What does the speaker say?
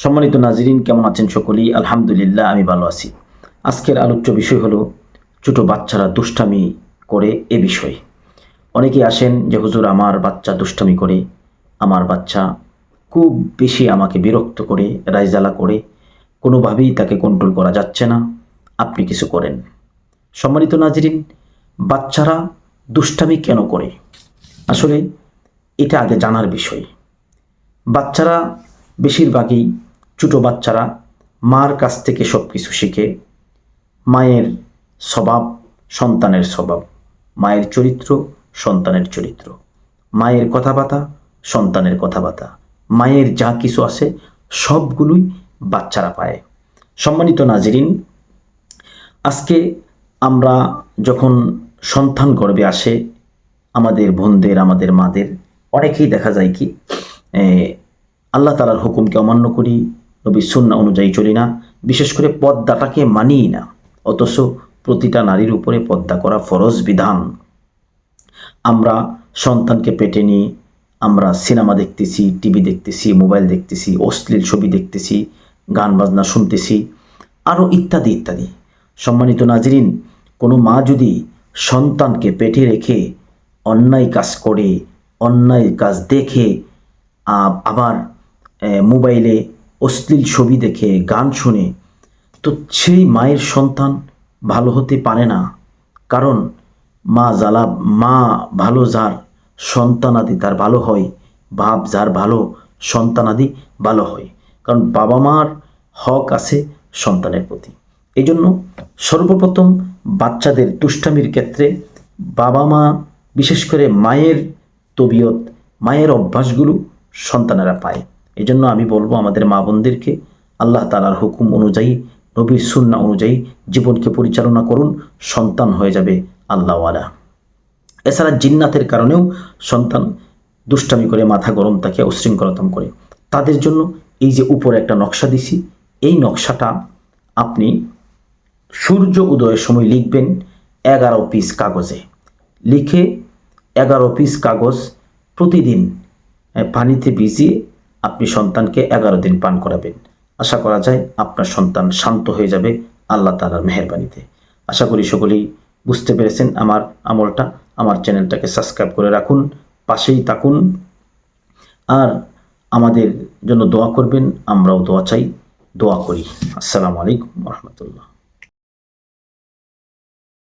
সম্মানিত নাজরিন, কেমন আছেন সকলেই? আলহামদুলিল্লাহ, আমি ভালো আছি। আজকের আলোচ্য বিষয় হলো ছোট বাচ্চারা দুষ্টামি করে এ বিষয়ে। অনেকেই আসেন যে হুজুর, আমার বাচ্চা দুষ্টামি করে, আমার বাচ্চা খুব বেশি আমাকে বিরক্ত করে, রাইজালা করে, কোনোভাবেই তাকে কন্ট্রোল করা যাচ্ছে না, আপনি কিছু করেন। সম্মানিত নাজরিন, বাচ্চারা দুষ্টামি কেন করে? আসলে এটা আগে জানার বিষয়। বাচ্চারা বেশিরভাগই, ছোটো বাচ্চারা মার কাছ থেকে সব কিছু শিখে। মায়ের স্বভাব সন্তানের স্বভাব, মায়ের চরিত্র সন্তানের চরিত্র, মায়ের কথাবার্তা সন্তানের কথাবার্তা, মায়ের যা কিছু আছে সবগুলোই বাচ্চারা পায়। সম্মানিত নাজরিন, আজকে আমরা যখন সন্তান গর্ভে আসে, আমাদের বোনদের, আমাদের মাদের অনেকেই দেখা যায় কি আল্লাহ তাআলার হুকুমকে অমান্য করি, নবীর সুন্নাহ অনুযায়ী চলি না, বিশেষ করে পর্দাটাকে মানিই না। অথচ প্রতিটা নারীর উপরে পর্দা করা ফরজ বিধান। আমরা সন্তানকে পেটে নিয়ে আমরা সিনেমা দেখতেছি, টিভি দেখতেছি, মোবাইল দেখতেছি, অশ্লীল ছবি দেখতেছি, গান বাজনা শুনতেছি, আরও ইত্যাদি ইত্যাদি। সম্মানিত নাজরিন, কোনো মা যদি সন্তানকে পেটে রেখে অন্যায় কাজ করে, অন্যায় কাজ দেখে, আবার মোবাইলে অশ্লীল ছবি দেখে, গান শুনে, তো সেই মায়ের সন্তান ভালো হতে পারে না। কারণ মা ভালো যার, সন্তানাদি তার ভালো হয়। বাপ যার ভালো, সন্তানাদি ভালো হয়। কারণ বাবা মার হক আছে সন্তানের প্রতি। এই জন্য সর্বপ্রথম বাচ্চাদের দুষ্টামির ক্ষেত্রে বাবা মা, বিশেষ করে মায়ের তবিয়ত, মায়ের অভ্যাসগুলো সন্তানেরা পায়। এই জন্য আমি বলবো আমাদের মা বোনদেরকে, আল্লাহ তাআলার হুকুম অনুযায়ী, নবীর সুন্নাহ অনুযায়ী জীবনকে পরিচালনা করুন, সন্তান হয়ে যাবে আল্লাহওয়ালা। এছাড়া জিন্নাতের কারণেও সন্তান দুষ্টামি করে, মাথা গরম থাকে, উশৃঙ্খলতম করে, তাদের জন্য এই যে উপরে একটা নকশা দিছি, এই নকশাটা আপনি সূর্য উদয়ের সময় লিখবেন 11 পিস কাগজে। লিখে 11 পিস কাগজ প্রতিদিন পানিতে ভিজিয়ে আপনি সন্তানকে 11 দিন পান করাবেন। আশা করা যায় আপনার সন্তান শান্ত হয়ে যাবে আল্লাহ তাআলার মেহেরবানিতে। আশা করি সকলেই বুঝতে পেরেছেন আমার আমলটা। আমার চ্যানেলটাকে সাবস্ক্রাইব করে রাখুন, পাশেই থাকুন, আর আমাদের জন্য দোয়া করবেন। আমরাও দোয়া চাই, দোয়া করি। আসসালামু আলাইকুম ওয়া রাহমাতুল্লাহ।